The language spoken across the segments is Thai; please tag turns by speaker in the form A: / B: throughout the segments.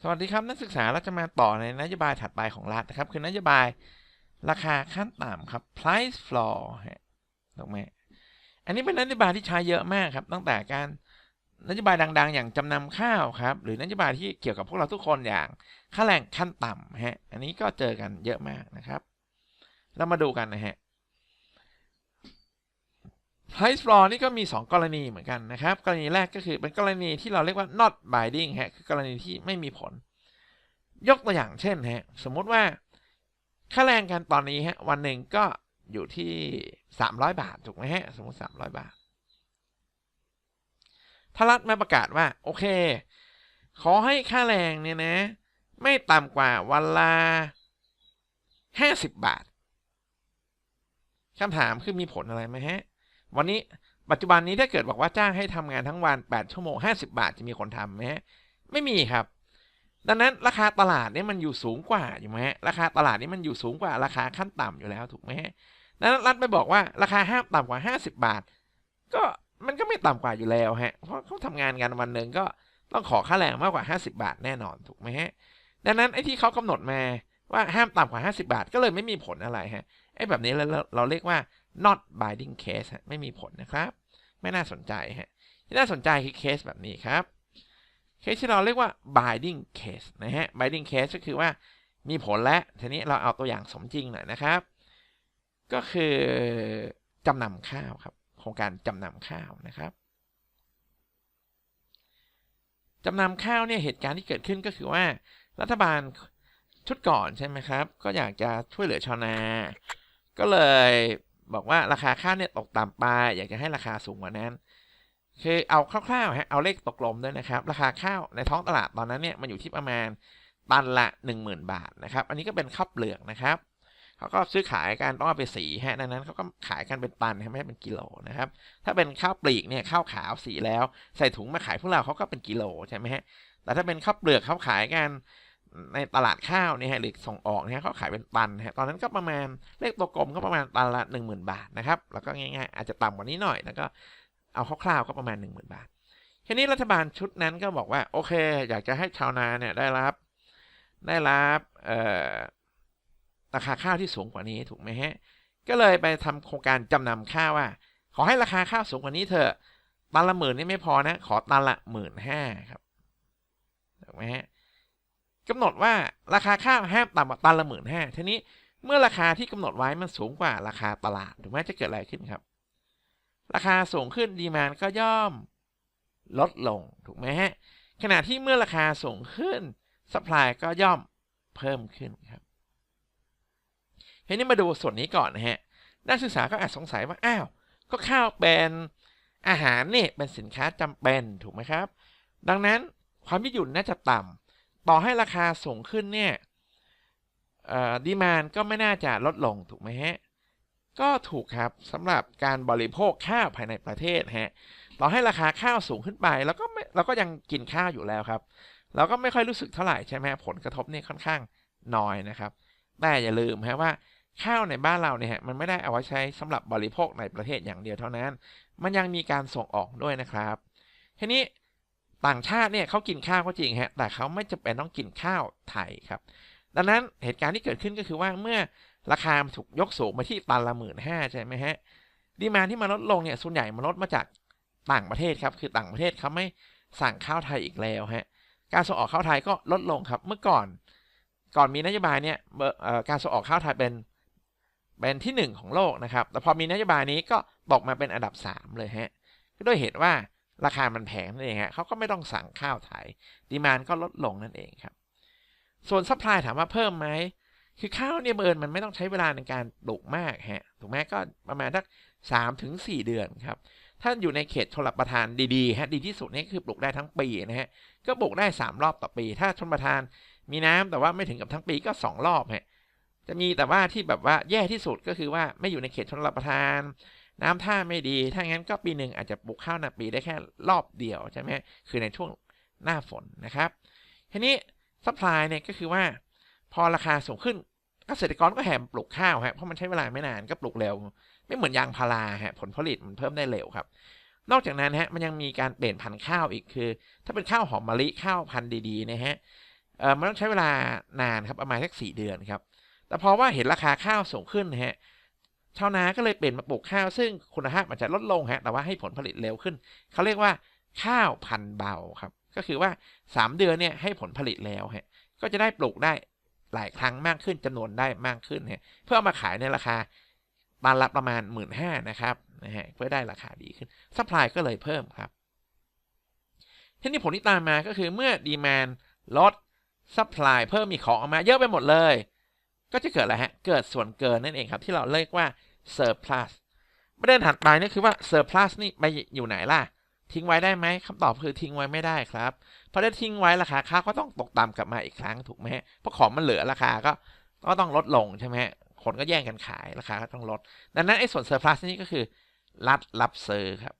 A: สวัสดีครับนักศึกษาเราจะมาต่อในนโยบายถัดไปของรัฐนะครับคือนโยบายราคาขั้นต่ำครับ price floor ถูกไหมอันนี้เป็นนโยบายที่ใช้เยอะมากครับตั้งแต่การนโยบายดังๆอย่างจำนำข้าวครับหรือนโยบายที่เกี่ยวกับพวกเราทุกคนอย่างค่าแรงขั้นต่ำอันนี้ก็เจอกันเยอะมากนะครับเรามาดูกันนะฮะ price floor นี่ก็มี2กรณีเหมือนกันนะครับกรณีแรกก็คือเป็นกรณีที่เราเรียกว่า not binding คือกรณีที่ไม่มีผลยกตัวอย่างเช่นสมมุติว่าค่าแรงกันตอนนี้วันหนึ่งก็อยู่ที่300 บาทถูกไหมสมมติ300 บาทถ้ารัฐมาประกาศว่าโอเคขอให้ค่าแรงเนี่ยนะไม่ต่ำกว่าวันละ50 บาทคำถามคือมีผลอะไรไหมวันนี้ปัจจุบันนี้ถ้าเกิดบอกว่าจ้างให้ทำงานทั้งวัน8 ชั่วโมง50 บาทจะมีคนทำไหมไม่มีครับดังนั้นราคาตลาดนี่มันอยู่สูงกว่าอยู่ไหมราคาตลาดนี่มันอยู่สูงกว่าราคาขั้นต่ำอยู่แล้วถูกไหมดังนั้นรัฐไปบอกว่าราคาห้ามต่ำกว่า50 บาทก็มันก็ไม่ต่ำกว่าอยู่แล้วเพราะเขาทำงานกันวันหนึ่งก็ต้องขอค่าแรงมากกว่า50 บาทแน่นอนถูกไหมดังนั้นไอ้ที่เขากำหนดมาว่าห้ามต่ำกว่า50 บาทก็เลยไม่มีผลอะไรไอ้แบบนี้เราเรียกว่า not binding case ไม่มีผลนะครับไม่น่าสนใจที่น่าสนใจคือเคสแบบนี้ครับเคสที่เราเรียกว่า binding case binding case ก็คือว่ามีผลและทีนี้เราเอาตัวอย่างสมจริงหน่อยนะครับก็คือจำนำข้าวครับโครงการจำนำข้าวนะครับจำนำข้าวเนี่ยเหตุการณ์ที่เกิดขึ้นก็คือว่ารัฐบาลชุดก่อนใช่ไหมครับก็อยากจะช่วยเหลือชาวนาก็เลยบอกว่าราคาข้าวเนี่ยตกต่ำไปอยากจะให้ราคาสูงกว่านั้นคือเอาคร่าวๆเอาเลขตกลงด้วยนะครับราคาข้าวในท้องตลาดตอนนั้นเนี่ยมันอยู่ที่ประมาณตันละ 10,000 บาทนะครับอันนี้ก็เป็นข้าวเปลือกนะครับเขาก็ซื้อขายกันต้องเอาไปสีดังนั้นเขาก็ขายกันเป็นตันไม่ใช่เป็นกิโลนะครับถ้าเป็นข้าวปลีกเนี่ยข้าวขาวสีแล้วใส่ถุงมาขายพวกเราเขาก็เป็นกิโลใช่ไหมแต่ถ้าเป็นข้าวเปลือกเขาขายกันในตลาดข้าวเนี่ยหรือส่งออกเนี่ยเขาขายเป็นตันตอนนั้นก็ประมาณเลขตัวกลมก็ประมาณตันละ 10,000 บาทนะครับแล้วก็ง่ายๆอาจจะต่ำกว่านี้หน่อยแล้วก็เอาคร่าวๆก็ประมาณ 10,000 บาททีนี้รัฐบาลชุดนั้นก็บอกว่าโอเคอยากจะให้ชาวนาเนี่ยได้รับราคาข้าวที่สูงกว่านี้ถูกไหมก็เลยไปทำโครงการจำนำข้าวว่าขอให้ราคาข้าวสูงกว่านี้เถอะตันละ 10,000นี่ไม่พอนะขอตันละ 15,000 ครับถูกไหมกำหนดว่าราคาข้าวห้ามต่ำกว่าตันละ 15,000ทีนี้เมื่อราคาที่กำหนดไว้มันสูงกว่าราคาตลาดถูกไหมจะเกิดอะไรขึ้นครับราคาสูงขึ้นดีมานด์ก็ย่อมลดลงถูกไหมขณะที่เมื่อราคาสูงขึ้นซัพพลายก็ย่อมเพิ่มขึ้นครับทีนี้มาดูส่วนนี้ก่อนนักศึกษาก็อาจสงสัยว่าอ้าวก็ข้าวเป็นอาหารนี่เป็นสินค้าจำเป็นถูกไหมครับดังนั้นความยืดหยุ่นน่าจะต่ำต่อให้ราคาสูงขึ้นเนี่ยดีมานด์ก็ไม่น่าจะลดลงถูกไหมก็ถูกครับสำหรับการบริโภคข้าวภายในประเทศต่อให้ราคาข้าวสูงขึ้นไปเราก็ยังกินข้าวอยู่แล้วครับเราก็ไม่ค่อยรู้สึกเท่าไหร่ใช่ไหมผลกระทบนี่ค่อนข้างน้อยนะครับแต่อย่าลืมว่าข้าวในบ้านเราเนี่ยมันไม่ได้เอาไว้ใช้สำหรับบริโภคในประเทศอย่างเดียวเท่านั้นมันยังมีการส่งออกด้วยนะครับทีนี้ต่างชาติเนี่ยเขากินข้าวก็จริงแต่เขาไม่จำเป็นต้องกินข้าวไทยครับดังนั้นเหตุการณ์ที่เกิดขึ้นก็คือว่าเมื่อราคาถูกยกสูงมาที่ตันละ 15,000 ใช่ไหมดีมานด์ที่มันลดลงเนี่ยส่วนใหญ่มันลดมาจากต่างประเทศครับคือต่างประเทศเขาไม่สั่งข้าวไทยอีกแล้วการส่งออกข้าวไทยก็ลดลงครับเมื่อก่อนมีนโยบายเนี่ยการส่งออกข้าวไทยเป็นที่1ของโลกนะครับแต่พอมีนโยบายนี้ก็ตกมาเป็นอันดับ3เลยก็ด้วยเหตุว่าราคามันแพงนั่นเองเขาก็ไม่ต้องสั่งข้าวไทยดีมานด์ก็ลดลงนั่นเองครับส่วนซัพพลายถามว่าเพิ่มไหมคือข้าวเนี่ยมันไม่ต้องใช้เวลาในการปลูกมากถูกไหมก็ประมาณสัก3 ถึง 4 เดือนครับถ้าอยู่ในเขตชลประทานดีๆดีที่สุดนี่คือปลูกได้ทั้งปีก็ปลูกได้3 รอบต่อปีถ้าชลประทานมีน้ำแต่ว่าไม่ถึงกับทั้งปีก็2 รอบจะมีแต่ว่าที่แบบว่าแย่ที่สุดก็คือว่าไม่อยู่ในเขตชลประทานน้ำท่าไม่ดีถ้างั้นก็ปีหนึ่งอาจจะปลูกข้าวนาปีได้แค่รอบเดียวใช่ไหมคือในช่วงหน้าฝนนะครับทีนี้ซัพพลายเนี่ยก็คือว่าพอราคาสูงขึ้นเกษตรกรก็แห่ปลูกข้าวเพราะมันใช้เวลาไม่นานก็ปลูกเร็วไม่เหมือนยางพาราผลผลิตมันเพิ่มได้เร็วครับนอกจากนั้นมันยังมีการเปลี่ยนพันธุ์ข้าวอีกคือถ้าเป็นข้าวหอมมะลิข้าวพันธุ์ดีๆ มันต้องใช้เวลานานครับประมาณสัก4 เดือนครับแต่พอว่าเห็นราคาข้าวสูงขึ้นนะฮะชาวนาก็เลยเปลี่ยนมาปลูกข้าวซึ่งคุณภาพอาจจะลดลงฮะแต่ว่าให้ผลผลิตเร็วขึ้นเขาเรียกว่าข้าวพันธุ์เบาครับก็คือว่า3 เดือนเนี่ยให้ผลผลิตแล้วฮะก็จะได้ปลูกได้หลายครั้งมากขึ้นจำนวนได้มากขึ้นฮะเพื่อเอามาขายในราคาตันละประมาณ 15,000 นะครับนะฮะเพื่อได้ราคาดีขึ้นซัพพลายก็เลยเพิ่มครับทีนี้ผลที่ตามมาก็คือเมื่อดีมานด์ลดซัพพลายเพิ่มมีของออกมาเยอะไปหมดเลยก็จะเกิดอะไรฮะเกิดส่วนเกินนั่นเองครับที่เราเรียกว่า surplus ประเด็นถัดไปนี่คือว่า surplus นี่ไปอยู่ไหนล่ะทิ้งไว้ได้ไหมคำตอบคือทิ้งไว้ไม่ได้ครับเพราะถ้าทิ้งไว้ราคาข้าวก็ต้องตกต่ำกลับมาอีกครั้งถูกไหมเพราะของมันเหลือราคาก็ต้องลดลงใช่ไหมคนก็แย่งกันขายราคาก็ต้องลดดังนั้นไอ้ส่วน surplus นี่ก็คือรัฐรับซื้อครับ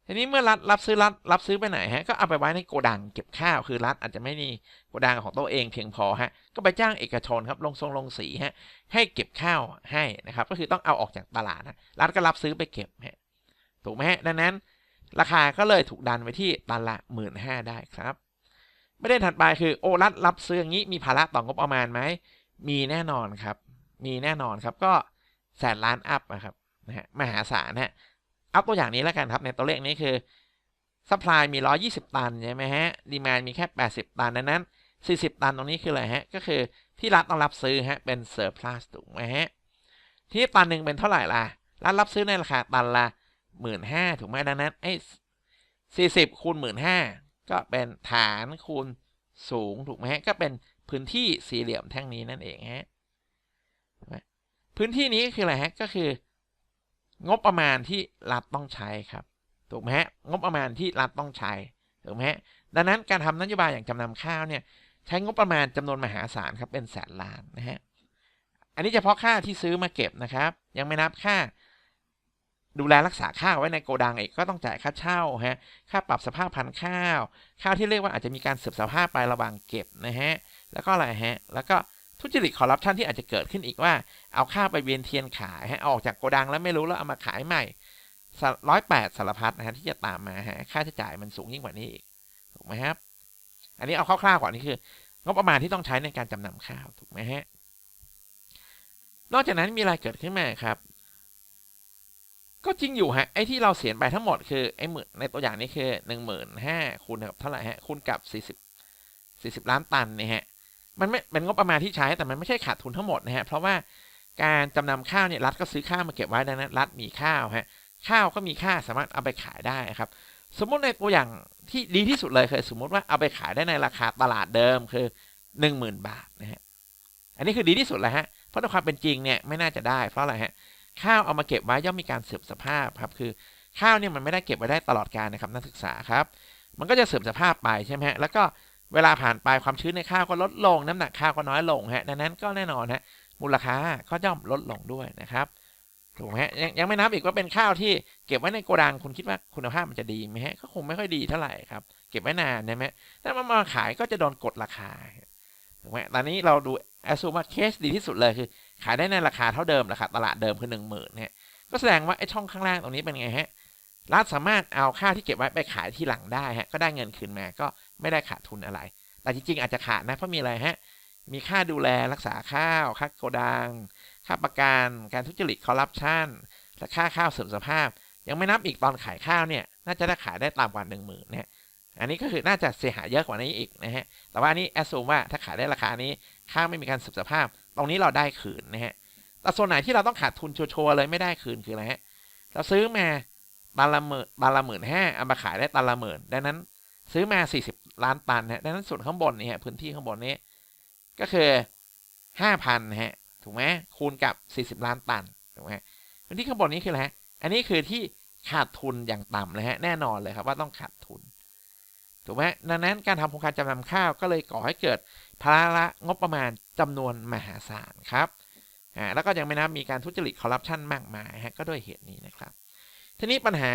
A: ทีนี้เมื่อรัฐรับซื้อไปไหนฮะก็เอาไปไว้ในโกดังเก็บข้าวคือรัฐอาจจะไม่มีโกดังของตัวเองเพียงพอฮะก็ไปจ้างเอกชนครับลงสีฮะให้เก็บข้าวให้นะครับก็คือต้องเอาออกจากตลาดนะรัฐก็รับซื้อไปเก็บฮะถูกไหมฮะดังนั้นราคาก็เลยถูกดันไปที่ตันละ 15,000 ได้ครับประเด็นถัดไปคือโอ้รัฐรับซื้ออย่างนี้มีภาระต่องบประมาณไหมมีแน่นอนครับมีแน่นอนครับก็แสนล้านอัพนะครับนะฮะมหาศาลฮะเอาตัวอย่างนี้แล้วกันครับในตัวเลขนี้คือซัพพลายมี120 ตันใช่ไหมฮะดีมานด์มีแค่80 ตันดังนั้น40 ตันตรงนี้คืออะไรฮะก็คือที่รัฐต้องรับซื้อฮะเป็นเซอร์พลัสถูกไหมฮะที่ตันหนึ่งเป็นเท่าไหร่ล่ะรัฐรับซื้อในราคาตันละ 15,000 ถูกไหมดังนั้นไอ้40 คูณ 15,000 ก็เป็นฐานคูณสูงถูกไหมฮะก็เป็นพื้นที่สี่เหลี่ยมแท่งนี้นั่นเองฮะพื้นที่นี้ก็คืออะไรฮะก็คืองบประมาณที่รัฐต้องใช้ครับถูกไหมฮะงบประมาณที่รัฐต้องใช้ถูกไหมฮะดังนั้นการทำนโยบายอย่างจำนำข้าวเนี่ยใช้งบประมาณจำนวนมหาศาลครับเป็นแสนล้านนะฮะอันนี้เฉพาะค่าที่ซื้อมาเก็บนะครับยังไม่นับค่าดูแลรักษาข้าวไว้ในโกดังอีกก็ต้องจ่ายค่าเช่าฮะค่าปรับสภาพพันธุ์ข้าวที่เรียกว่าอาจจะมีการเสื่อมสภาพไประหว่างเก็บนะฮะแล้วก็อะไรฮะแล้วก็ทุจริตคอร์รัปชันที่อาจจะเกิดขึ้นอีกว่าเอาข้าวไปเวียนเทียนขายฮะออกจากโกดังแล้วไม่รู้แล้วเอามาขายใหม่108สารพัดนะฮะที่จะตามมาฮะค่าใช้จ่ายมันสูงยิ่งกว่านี้อีกถูกไหมครับอันนี้เอาคร่าวๆก่อนนี่คืองบประมาณที่ต้องใช้ในการจำนำข้าวถูกไหมฮะนอกจากนั้นมีอะไรเกิดขึ้นมาครับก็จริงอยู่ฮะไอ้ที่เราเสียไปทั้งหมดคือไอ้หมื่นในตัวอย่างนี้คือ15,000คูณกับเท่าไหร่ฮะคูณกับ40 ล้านตันเนี่ยฮะมันไม่เป็นงบประมาณที่ใช้แต่มันไม่ใช่ขาดทุนทั้งหมดนะฮะเพราะว่าการจำนำข้าวเนี่ยรัฐก็ซื้อข้าวมาเก็บไว้ดังนั้นรัฐมีข้าวฮะข้าวก็มีค่าสามารถเอาไปขายได้ครับสมมุติในตัวอย่างที่ดีที่สุดเลยคือสมมุติว่าเอาไปขายได้ในราคาตลาดเดิมคือ 10,000 บาทนะฮะอันนี้คือดีที่สุดเลยฮะเพราะในความเป็นจริงเนี่ยไม่น่าจะได้เพราะอะไรฮะข้าวเอามาเก็บไว้ย่อมมีการเสื่อมสภาพครับคือข้าวเนี่ยมันไม่ได้เก็บไว้ได้ตลอดกาลนะครับนักศึกษาครับมันก็จะเสื่อมสภาพไปใช่ไหมฮะแล้วก็เวลาผ่านไปความชื้นในข้าวก็ลดลงน้ำหนักข้าวก็น้อยลงฮะดังนั้นก็แน่นอนฮะมูลค่าก็ย่อมลดลงด้วยนะครับถูกไหมฮะยังไม่นับอีกว่าเป็นข้าวที่เก็บไว้ในโกดังคุณคิดว่าคุณภาพมันจะดีไหมฮะก็คงไม่ค่อยดีเท่าไหร่ครับเก็บไว้นานใช่ไหมถ้ามันมาขายก็จะโดนกดราคาถูกไหมตอนนี้เราดูแอสซูมว่าเคสดีที่สุดเลยคือขายได้ในราคาเท่าเดิมราคาตลาดเดิมคือ 10,000 เนี่ยก็แสดงว่าไอ้ช่องข้างล่างตรงนี้เป็นไงฮะรัฐสามารถเอาข้าวที่เก็บไว้ไปขายที่หลังได้ฮะก็ได้เงินคืนมาก็ไม่ได้ขาดทุนอะไรแต่จริงๆอาจจะขาดนะเพราะมีอะไรฮะมีค่าดูแลรักษาข้าวค่าโกดังค่าประกันการทุจริตคอร์รัปชันและค่าข้าวเสื่อมสภาพยังไม่นับอีกตอนขายข้าวเนี่ยน่าจะได้ขายได้ต่ำกว่า 10,000 เนี่ยอันนี้ก็คือน่าจะเสียหายเยอะกว่านี้อีกนะฮะแต่ว่านี้แอสซูมว่าถ้าขายได้ราคานี้ข้าวไม่มีการเสื่อมสภาพตรงนี้เราได้คืนนะฮะแต่ส่วนไหนที่เราต้องขาดทุนชัวร์เลยไม่ได้คืนคืออะไรฮะเราซื้อมาตันละ15,000เอามาขายได้ตันละ10,000ดังนั้นซื้อมา40 ล้านตันฮะดังนั้นส่วนข้างบนนี่ฮะพื้นที่ข้างบนนี้ก็คือ 5,000 ฮะถูกไหมคูณกับ40 ล้านตันถูกไหมพื้นที่ข้างบนนี้คืออะไรฮะอันนี้คือที่ขาดทุนอย่างต่ำเลยฮะแน่นอนเลยครับว่าต้องขาดทุนถูกไหมดังนั้นการทำโครงการจำนำข้าวก็เลยก่อให้เกิดภาระงบประมาณจำนวนมหาศาลครับแล้วก็ยังไม่นับมีการทุจริตคอร์รัปชันมากมายฮะก็ด้วยเหตุนี้นะครับทีนี้ปัญหา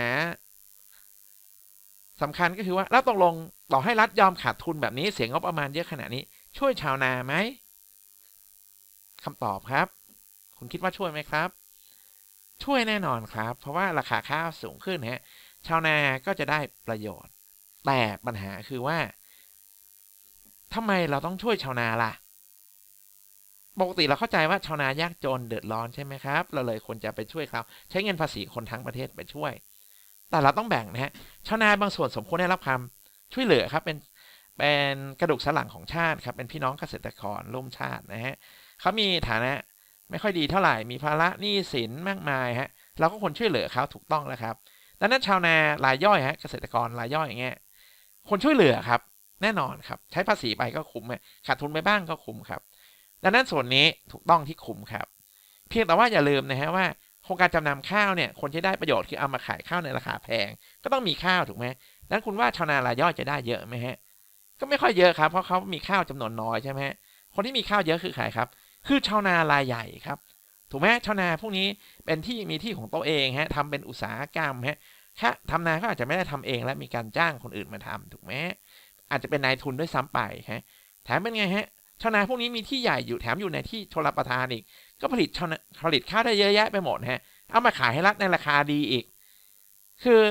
A: สำคัญก็คือว่าแล้วตกลงต่อให้รัฐยอมขาดทุนแบบนี้เสียงงบประมาณเยอะขนาดนี้ช่วยชาวนาไหมคำตอบครับคุณคิดว่าช่วยไหมครับช่วยแน่นอนครับเพราะว่าราคาข้าวสูงขึ้นฮะชาวนาก็จะได้ประโยชน์ แต่ปัญหาคือว่าทำไมเราต้องช่วยชาวนาล่ะปกติเราเข้าใจว่าชาวนายากจนเดือดร้อนใช่ไหมครับเราเลยควรจะไปช่วยเขาใช้เงินภาษีคนทั้งประเทศไปช่วยแต่เราต้องแบ่งนะฮะชาวนาบางส่วนสมควรได้รับความช่วยเหลือครับเป็นกระดูกสันหลังของชาติครับเป็นพี่น้องเกษตรกรร่วมชาตินะฮะเขามีฐานะไม่ค่อยดีเท่าไหร่มีภาระหนี้สินมากมายฮะเราก็ควรช่วยเหลือเขาถูกต้องแล้วครับดังนั้นชาวนารายย่อยฮะเกษตรกรรายย่อยอย่างเงี้ยควรช่วยเหลือครับแน่นอนครับใช้ภาษีไปก็คุ้มขาดทุนไปบ้างก็คุ้มครับดังนั้นส่วนนี้ถูกต้องที่คุ้มครับเพียงแต่ว่าอย่าลืมนะฮะว่าโครงการจำนำข้าวเนี่ยคนที่ได้ประโยชน์คือเอามาขายข้าวในราคาแพงก็ต้องมีข้าวถูกไหมดังนั้นคุณว่าชาวนารายย่อยจะได้เยอะไหมฮะก็ไม่ค่อยเยอะครับเพราะเขามีข้าวจำนวนน้อยใช่ไหมคนที่มีข้าวเยอะคือใครครับคือชาวนารายใหญ่ครับถูกไหมชาวนาพวกนี้เป็นที่มีที่ของตัวเองฮะทำเป็นอุตสาหกรรมฮะถ้าทำนาเขาอาจจะไม่ได้ทำเองและมีการจ้างคนอื่นมาทำถูกไหมอาจจะเป็นนายทุนด้วยซ้ำไปฮะแถมเป็นไงฮะชาวนาพวกนี้มีที่ใหญ่อยู่แถมอยู่ในที่ชลประทานอีกก็ผลิตข้าวได้เยอะแยะไปหมดฮะเอามาขายให้รัฐในราคาดีอีกคือ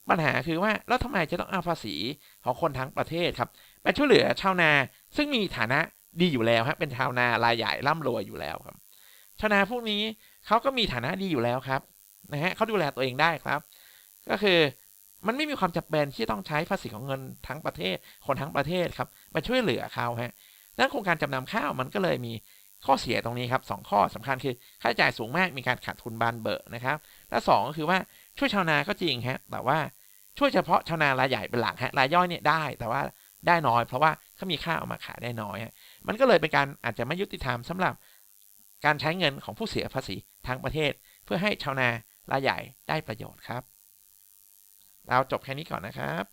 A: ปัญหาคือว่าแล้วทำไมจะต้องเอาภาษีของคนทั้งประเทศครับไปช่วยเหลือชาวนาซึ่งมีฐานะดีอยู่แล้วครับเป็นชาวนารายใหญ่ร่ำรวยอยู่แล้วครับชาวนาพวกนี้เขาก็มีฐานะดีอยู่แล้วครับนะฮะเขาดูแลตัวเองได้ครับก็คือมันไม่มีความจำเป็นที่ต้องใช้ภาษีของเงินทั้งประเทศคนทั้งประเทศครับมาช่วยเหลือเขาฮะดังนั้นโครงการจำนำข้าวมันก็เลยมีข้อเสียตรงนี้ครับ2ข้อสำคัญคือค่าใช้จ่ายสูงมากมีการขาดทุนบานเบอะนะครับและ2ก็คือว่าช่วยชาวนาก็จริงฮะแต่ว่าช่วยเฉพาะชาวนารายใหญ่เป็นหลักฮะรายย่อยเนี่ยได้แต่ว่าได้น้อยเพราะว่าเขามีค่าเอามาขายได้น้อยมันก็เลยเป็นการอาจจะไม่ยุติธรรมสำหรับการใช้เงินของผู้เสียภาษีทั้งประเทศเพื่อให้ชาวนารายใหญ่ได้ประโยชน์ครับเราจบแค่นี้ก่อนนะครับ